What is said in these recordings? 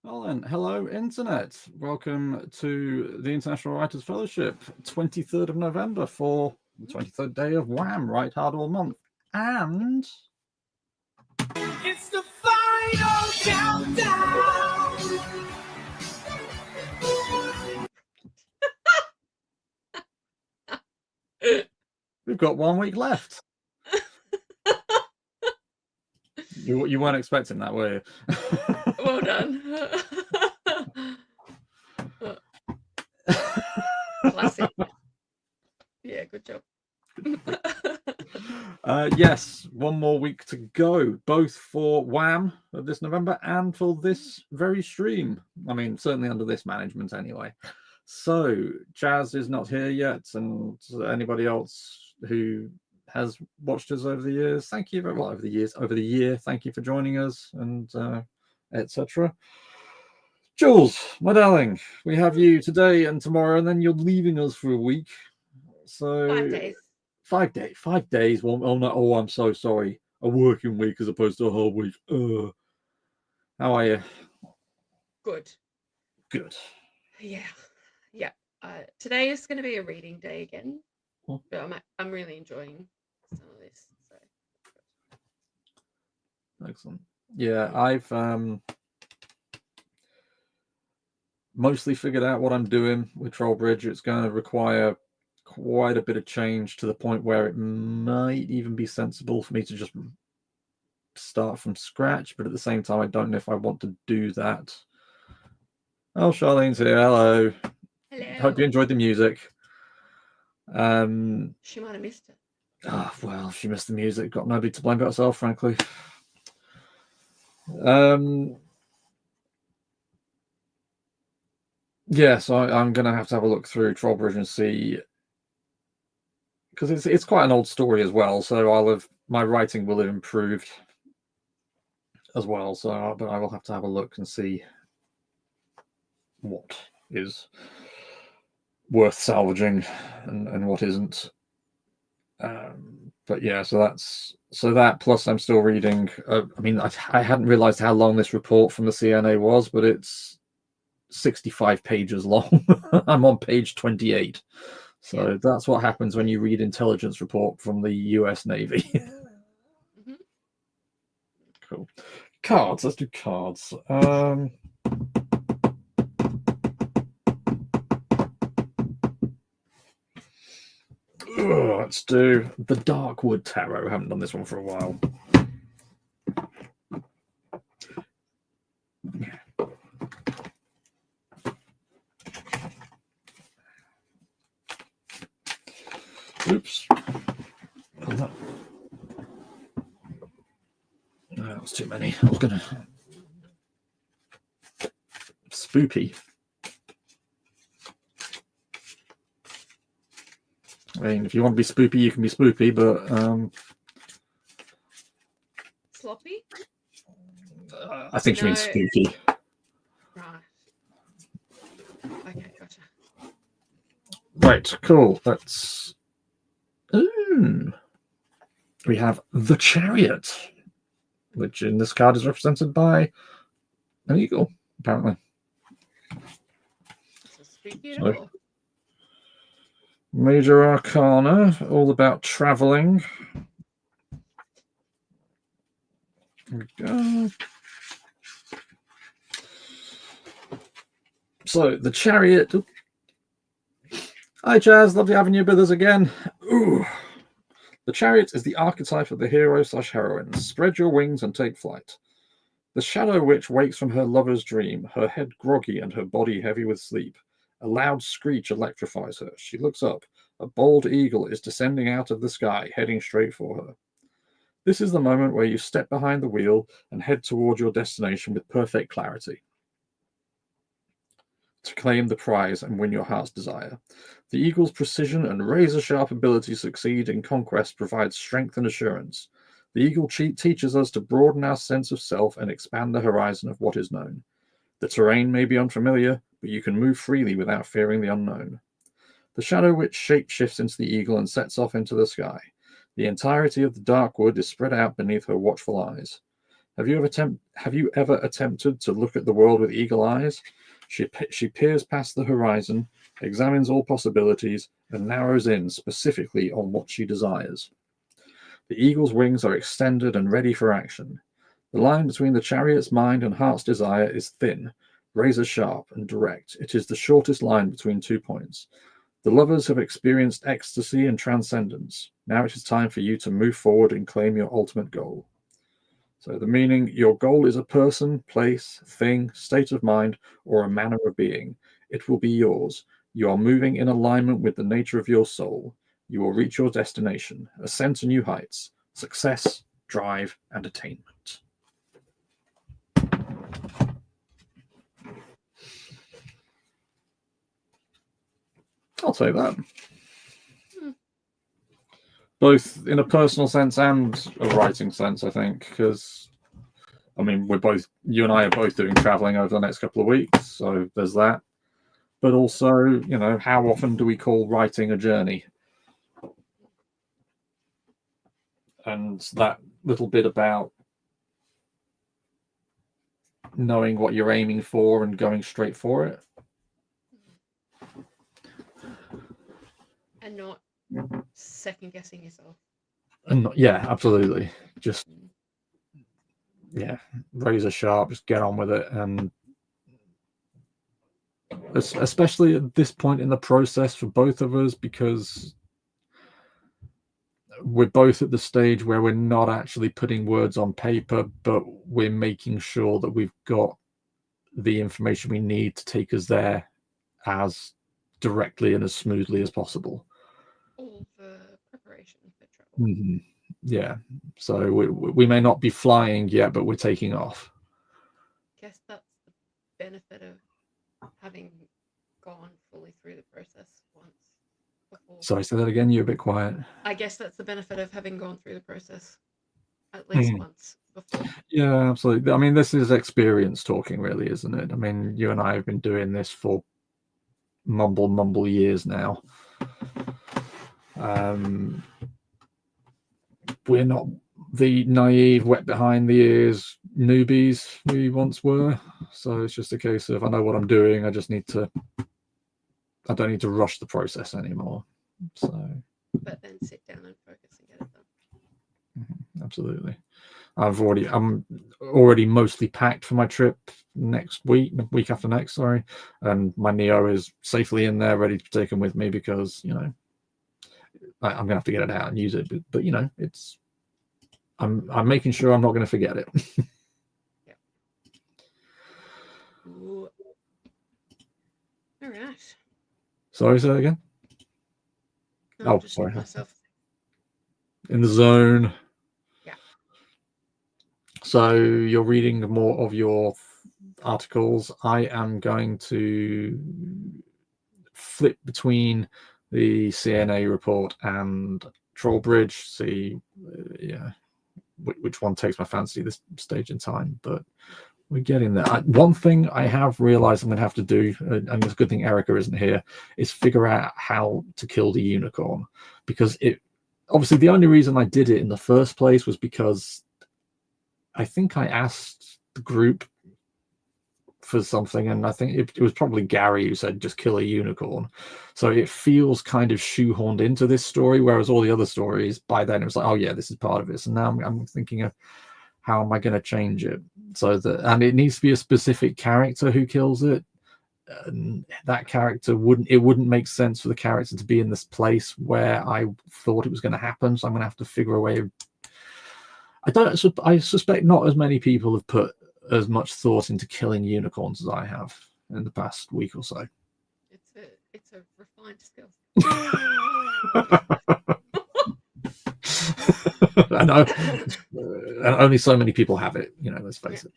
Well then, hello Internet. Welcome to the International Writers Fellowship, 23rd of November for the 23rd day of Wham, Right Hard All Month. And it's the final countdown. we've got 1 week left. You weren't expecting that, were you? Well done. Classic. Yeah, good job. Yes, 1 more week to go, both for Wham of this November and for this very stream. I mean, certainly under this management anyway. So, Jazz is not here yet, and anybody else who has watched us over the years, thank you very well. Over the year, thank you for joining us, and etc. Jules, my darling, we have you today and tomorrow, and then you're leaving us for a week. So 5 days. 5 days. 5 days. Well, oh no! Oh, I'm so sorry. A working week as opposed to a whole week. How are you? Good. Good. Yeah. Today is going to be a reading day again, Oh. but I'm really enjoying some of this. So. Excellent. Yeah, I've mostly figured out what I'm doing with Trollbridge. It's going to require quite a bit of change to the point where it might even be sensible for me to just start from scratch, but at the same time I don't know if I want to do that. Oh, Charlene's here. Hello. Hope you enjoyed the music. She might have missed it. Oh, well, she missed the music. Got nobody to blame but herself, frankly. Yeah, so I'm going to have a look through Trollbridge and see, because it's quite an old story as well. So my writing will have improved as well. So, but I will have to have a look and see what is worth salvaging and what isn't. But yeah, so that plus I'm still reading. I mean, I hadn't realized how long this report from the CNA was, but it's 65 pages long. I'm on page 28. So yeah. That's what happens when you read intelligence report from the US Navy. Mm-hmm. Cool. Cards. Let's do cards. Let's do the Darkwood Tarot. I haven't done this one for a while. Oops. No, that was too many. I was going to... Spoopy. I mean, if you want to be spoopy, you can be spoopy, but... Sloppy? I think she means spooky. Right. Okay, gotcha. Right, cool. Let's... We have the Chariot, which in this card is represented by an eagle, apparently. So, Major Arcana, all about traveling. There we go. So, the Chariot. Hi, Jazz. Lovely having you with us again. Ooh. The Chariot is the archetype of the hero/heroine. Spread your wings and take flight. The Shadow Witch wakes from her lover's dream, her head groggy and her body heavy with sleep. A loud screech electrifies her. She looks up. A bold eagle is descending out of the sky, heading straight for her. This is the moment where you step behind the wheel and head toward your destination with perfect clarity to claim the prize and win your heart's desire. The eagle's precision and razor-sharp ability to succeed in conquest provides strength and assurance. The eagle teaches us to broaden our sense of self and expand the horizon of what is known. The terrain may be unfamiliar, but you can move freely without fearing the unknown. The Shadow Witch shape-shifts into the eagle and sets off into the sky. The entirety of the Darkwood is spread out beneath her watchful eyes. Have you ever attempted to look at the world with eagle eyes? She peers past the horizon, examines all possibilities, and narrows in specifically on what she desires. The eagle's wings are extended and ready for action. The line between the chariot's mind and heart's desire is thin, razor sharp, and direct. It is the shortest line between 2 points. The lovers have experienced ecstasy and transcendence. Now it is time for you to move forward and claim your ultimate goal. So the meaning, your goal is a person, place, thing, state of mind, or a manner of being. It will be yours. You are moving in alignment with the nature of your soul. You will reach your destination, ascend to new heights, success, drive, and attainment. I'll say that. Both in a personal sense and a writing sense, I think, because I mean, you and I are both doing traveling over the next couple of weeks, so there's that. But also, how often do we call writing a journey? And that little bit about knowing what you're aiming for and going straight for it. And not second guessing yourself. And yeah, absolutely. Just razor sharp, just get on with it. And especially at this point in the process for both of us, because we're both at the stage where we're not actually putting words on paper, but we're making sure that we've got the information we need to take us there as directly and as smoothly as possible. All the preparation for travel. Mm-hmm. Yeah, so we may not be flying yet, but we're taking off. I guess that's the benefit of having gone fully through the process once before. Sorry, say that again. You're a bit quiet. I guess that's the benefit of having gone through the process at least once before. Yeah, absolutely. I mean, this is experience talking, really, isn't it? I mean, you and I have been doing this for mumble years now. We're not the naive, wet behind the ears newbies we once were. So it's just a case of, I know what I'm doing. I don't need to rush the process anymore. So, but then sit down and focus and get it done. Absolutely. I'm already mostly packed for my trip next week after next, sorry. And my Neo is safely in there, ready to take them with me because, I'm gonna have to get it out and use it. But I'm making sure I'm not going to forget it. Yeah. Ooh. All right. Sorry, say that again. No, sorry. Myself. In the zone. Yeah. So you're reading more of your articles. I am going to flip between the CNA report and Trollbridge, see which one takes my fancy this stage in time, but we're getting there. One thing I have realized I'm going to have to do, and it's a good thing Erica isn't here, is figure out how to kill the unicorn, because obviously the only reason I did it in the first place was because I think I asked the group for something, and I think it was probably Gary who said just kill a unicorn. So it feels kind of shoehorned into this story, whereas all the other stories by then it was like, oh yeah, this is part of it. So now I'm thinking of how am I going to change it so that, and it needs to be a specific character who kills it. And that character wouldn't make sense for the character to be in this place where I thought it was going to happen. So I'm going to have to figure a way. I suspect not as many people have put as much thought into killing unicorns as I have in the past week or so. It's a refined skill. I know. Only so many people have it, let's face it.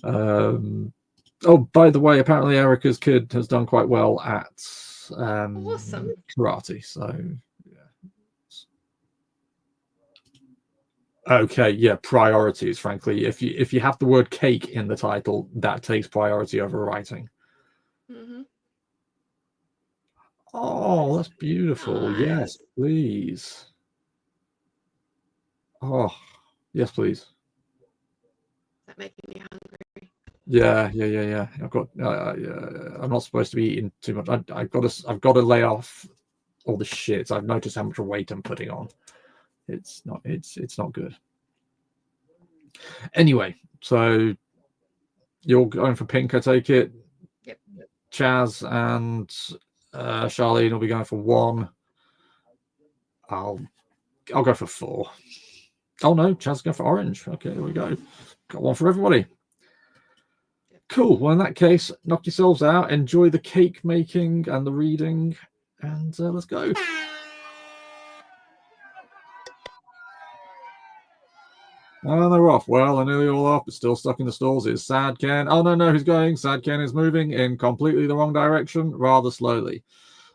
Oh, by the way, apparently Erica's kid has done quite well at awesome. karate. So okay, yeah, priorities, frankly. If you have the word cake in the title, that takes priority over writing. Mm-hmm. Oh, that's beautiful. Nice. Yes, please. Oh, yes, please. making me hungry. Yeah. I've got. I'm not supposed to be eating too much. I've got to lay off all the shit. I've noticed how much weight I'm putting on. It's not good. Anyway, so you're going for pink, I take it. Yep. Chaz and Charlene will be going for 1. I'll go for 4. Oh no, Chaz go for orange. Okay, there we go. Got one for everybody. Cool. Well, in that case, knock yourselves out. Enjoy the cake making and the reading, and let's go. And they're off. Well, they're nearly all off, but still stuck in the stalls is Sad Ken. Oh, no, he's going. Sad Ken is moving in completely the wrong direction, rather slowly.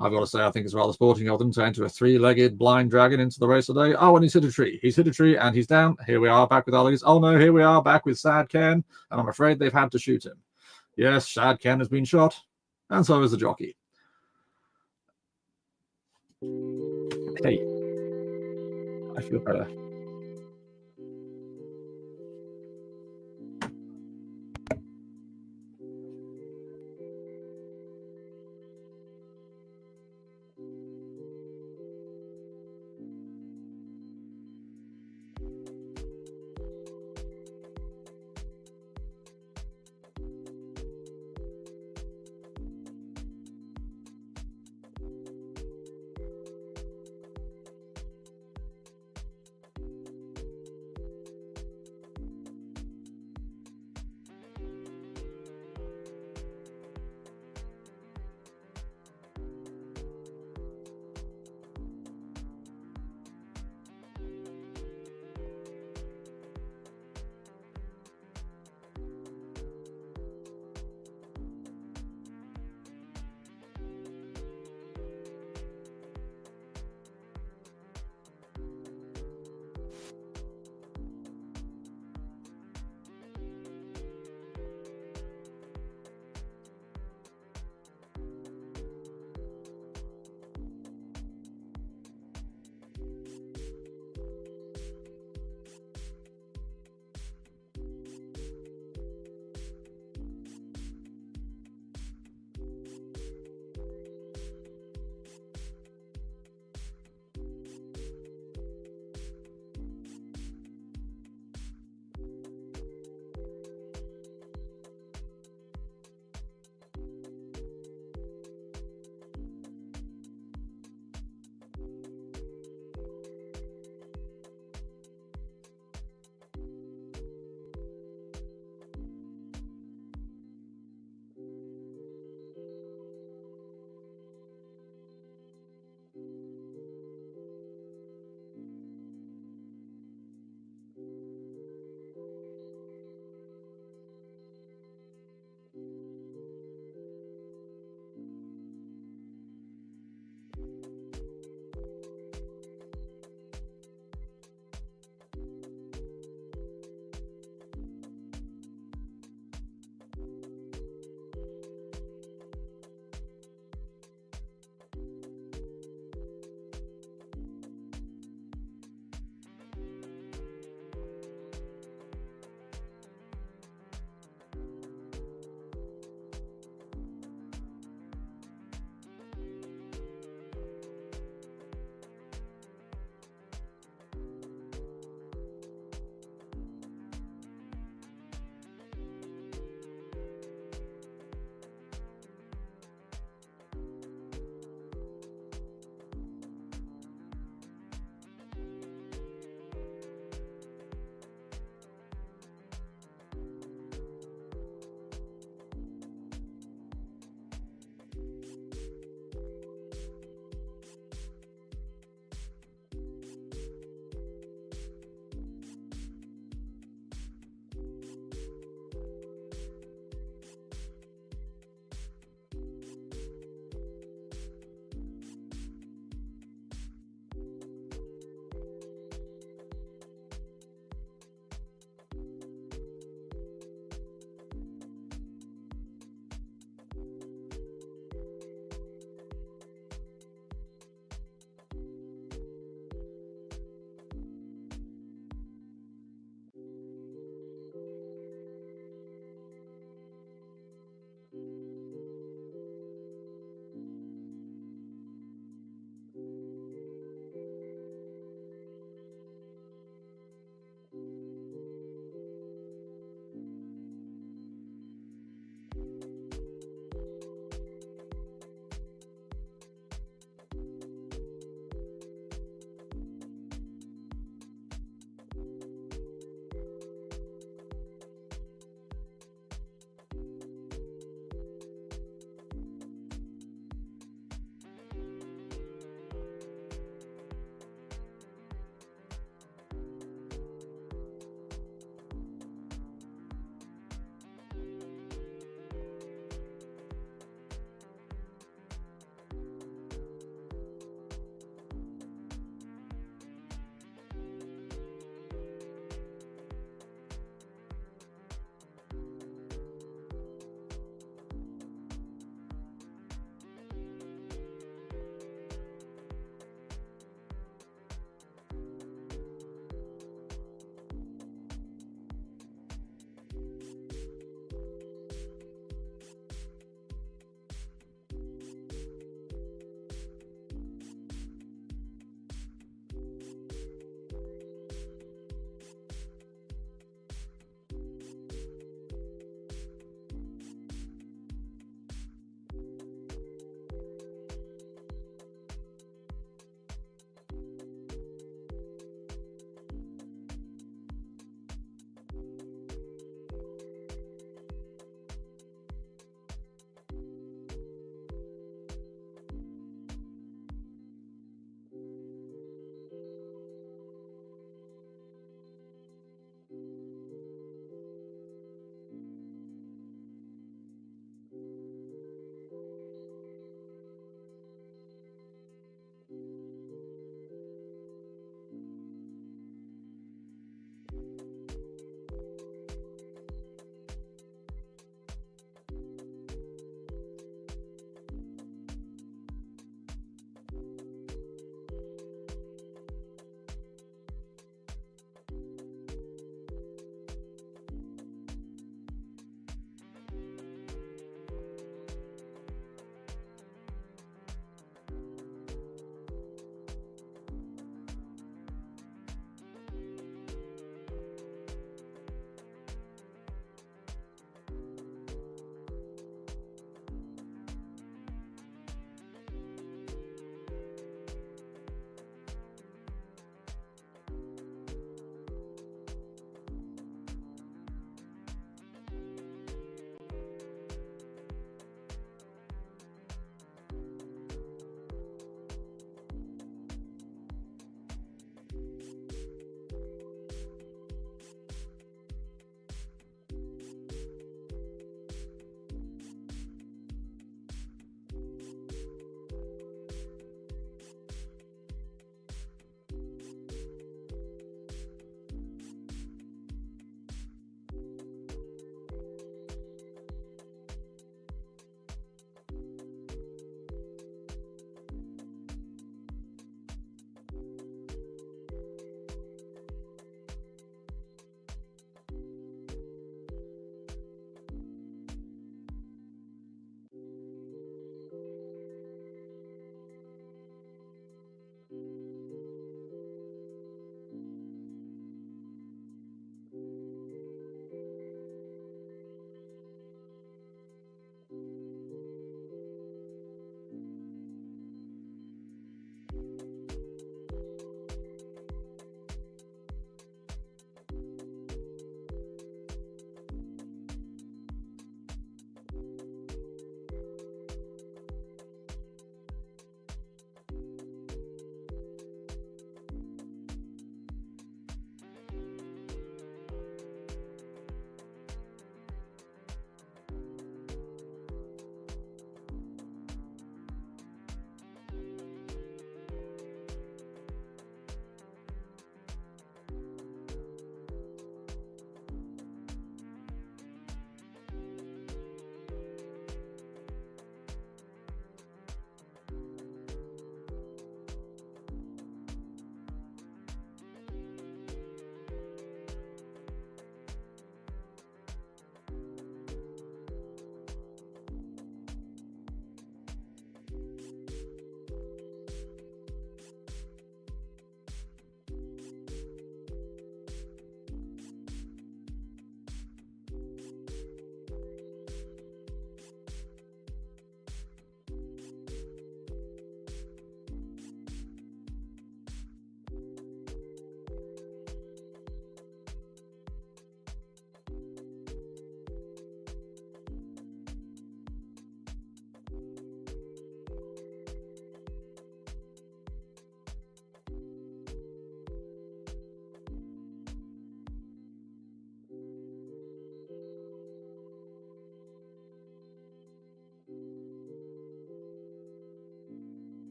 I've got to say, I think it's rather sporting of them to enter a 3-legged blind dragon into the race today. Oh, and he's hit a tree. He's hit a tree, and he's down. Here we are, back with Ollie's. Oh, no, here we are, back with Sad Ken, and I'm afraid they've had to shoot him. Yes, Sad Ken has been shot, and so is the jockey. Hey, I feel better.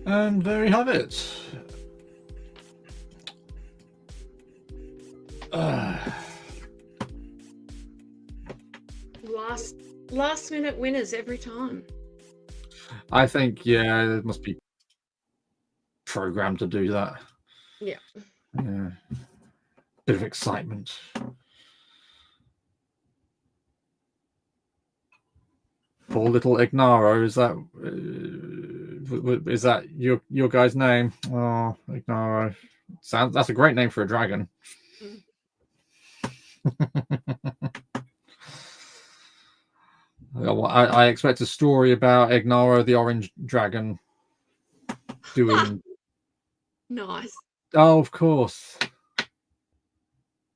And there you have it. Last minute winners every time. I think, yeah, it must be programmed to do that. Yeah. Yeah. Bit of excitement. Poor little Ignaro, is that your guy's name? Oh, Ignaro. That's a great name for a dragon. Mm. I expect a story about Ignaro the orange dragon doing. Nice. Oh, of course.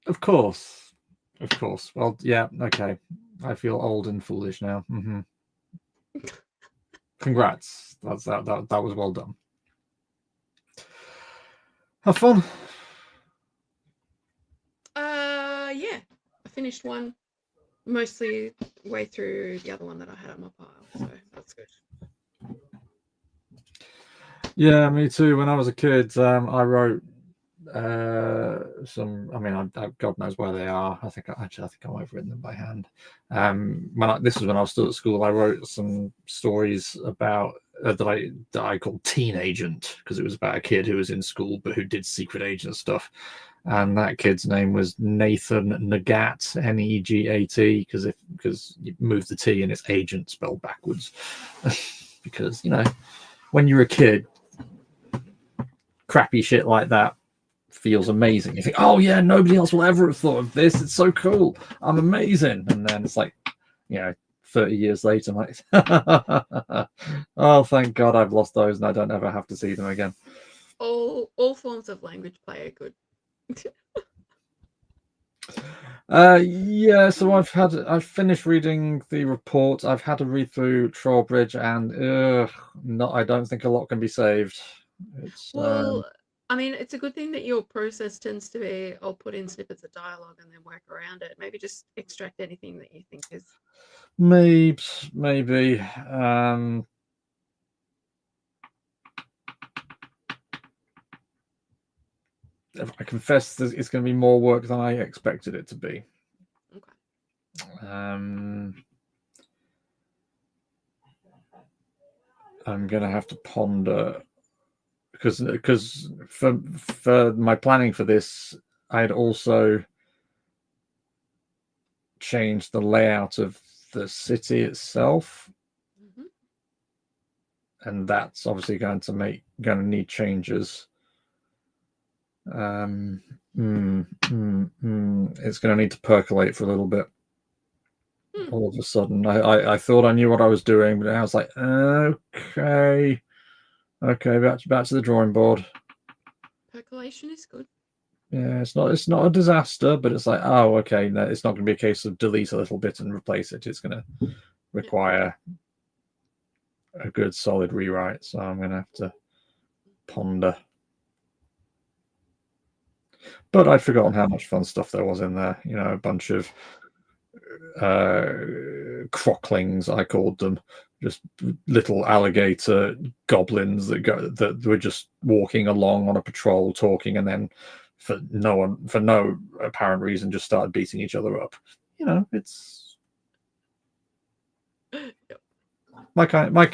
Of course. Of course. Well, yeah, okay. I feel old and foolish now. Congrats. That was well done. Have fun. Yeah. I finished one, mostly way through the other one that I had on my pile, so that's good. Yeah, me too. When I was a kid, I wrote some. I mean, God knows where they are. I think I might have written them by hand. This was when I was still at school. I wrote some stories about that I called Teen Agent, because it was about a kid who was in school but who did secret agent stuff. And that kid's name was Nathan Negat, Negat, because you move the T and it's agent spelled backwards. Because when you're a kid, crappy shit like that feels amazing. You think, oh yeah, nobody else will ever have thought of this. It's so cool. I'm amazing. And then it's like, 30 years later, I'm like, oh, thank God I've lost those and I don't ever have to see them again. All forms of language play are good. Yeah, so I've finished reading the report. I've had to read through Trollbridge, and I don't think a lot can be saved. Well, I mean, it's a good thing that your process tends to be, I'll put in snippets of dialogue and then work around it. Maybe just extract anything that you think is. Maybe. I confess that it's going to be more work than I expected it to be. Okay. I'm going to have to ponder, because for my planning for this, I had also changed the layout of the city itself, and that's obviously going to need changes. It's going to need to percolate for a little bit. All of a sudden, I thought I knew what I was doing, but I was like, okay, back to the drawing board. Percolation is good. Yeah, it's not a disaster, but it's like, oh, okay, no, it's not going to be a case of delete a little bit and replace it. It's going to require a good solid rewrite, so I'm going to have to ponder. But I'd forgotten how much fun stuff there was in there. A bunch of crocklings, I called them, just little alligator goblins that were just walking along on a patrol, talking, and then for no apparent reason just started beating each other up. It's my kind of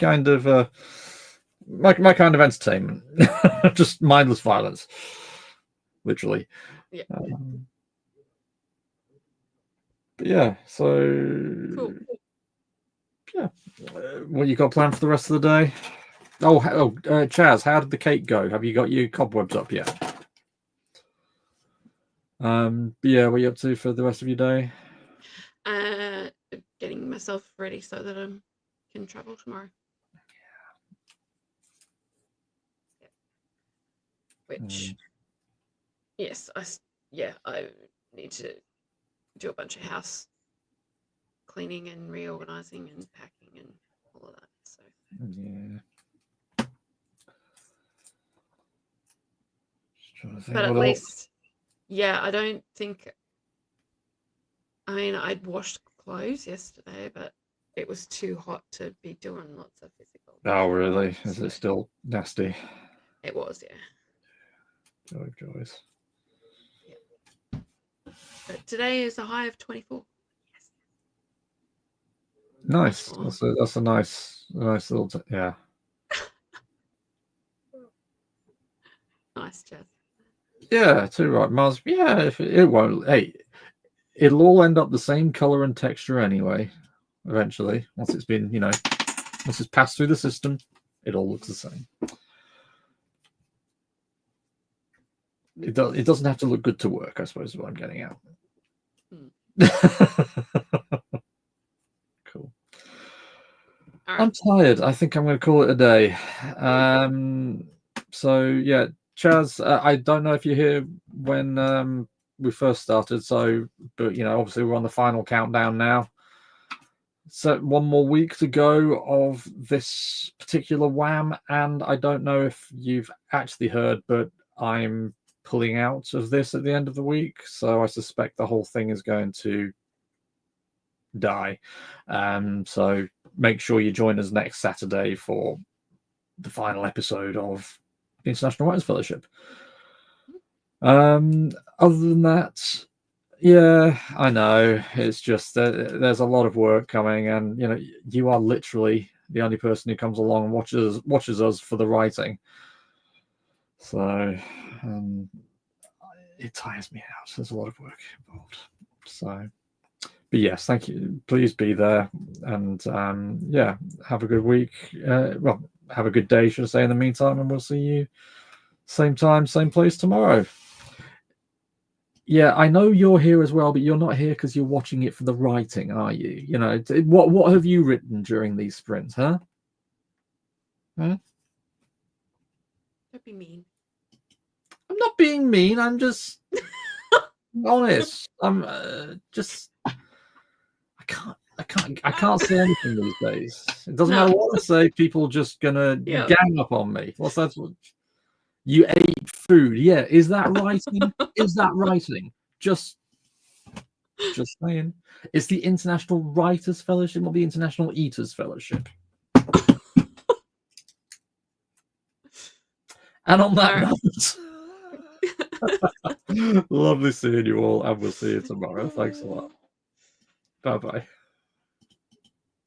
entertainment. Just mindless violence, literally. Yeah. But yeah, so cool. Yeah, what you got planned for the rest of the day? Chaz, how did the cake go? Have you got your cobwebs up yet? Yeah, what are you up to for the rest of your day? Getting myself ready so that I can travel tomorrow. Yeah. Which, yes, I need to do a bunch of house cleaning and reorganizing and packing and all of that. So yeah. But at least, I don't think. I mean, I'd washed clothes yesterday, but it was too hot to be doing lots of physical Oh, really? Is it still nasty? It was, yeah. Joy of joys. But today is a high of 24. Yes. Nice. Much more. That's a nice little yeah. Nice, Jazz. Yeah, too right, Mars. Yeah, if it won't. Hey, it'll all end up the same color and texture anyway. Eventually, once it's been, once it's passed through the system, it all looks the same. It doesn't have to look good to work, I suppose, is what I'm getting at. Cool. All right. I'm tired. I think I'm going to call it a day. So yeah, Chaz, I don't know if you're here when we first started. So, but obviously we're on the final countdown now. So 1 more week to go of this particular Wham, and I don't know if you've actually heard, but I'm pulling out of this at the end of the week, so I suspect the whole thing is going to die. So make sure you join us next Saturday for the final episode of the International Writers Fellowship. Other than that, yeah, I know. It's just that there's a lot of work coming, and you are literally the only person who comes along and watches us for the writing. So it tires me out. There's a lot of work involved. So, but yes, thank you. Please be there, and yeah, have a good week. Well, have a good day, should I say, in the meantime, and we'll see you same time, same place tomorrow. Yeah, I know you're here as well, but you're not here because you're watching it for the writing, are you? What have you written during these sprints, huh? Don't be mean. I'm not being mean. I'm just honest. I'm just. I can't say anything these days. It doesn't matter what I say. People just gonna gang up on me. What's that? You ate food. Yeah, is that writing? Is that writing? Just saying. It's the International Writers Fellowship, not the International Eaters Fellowship. And on that note, lovely seeing you all, and we'll see you tomorrow. Thanks a lot. Bye-bye.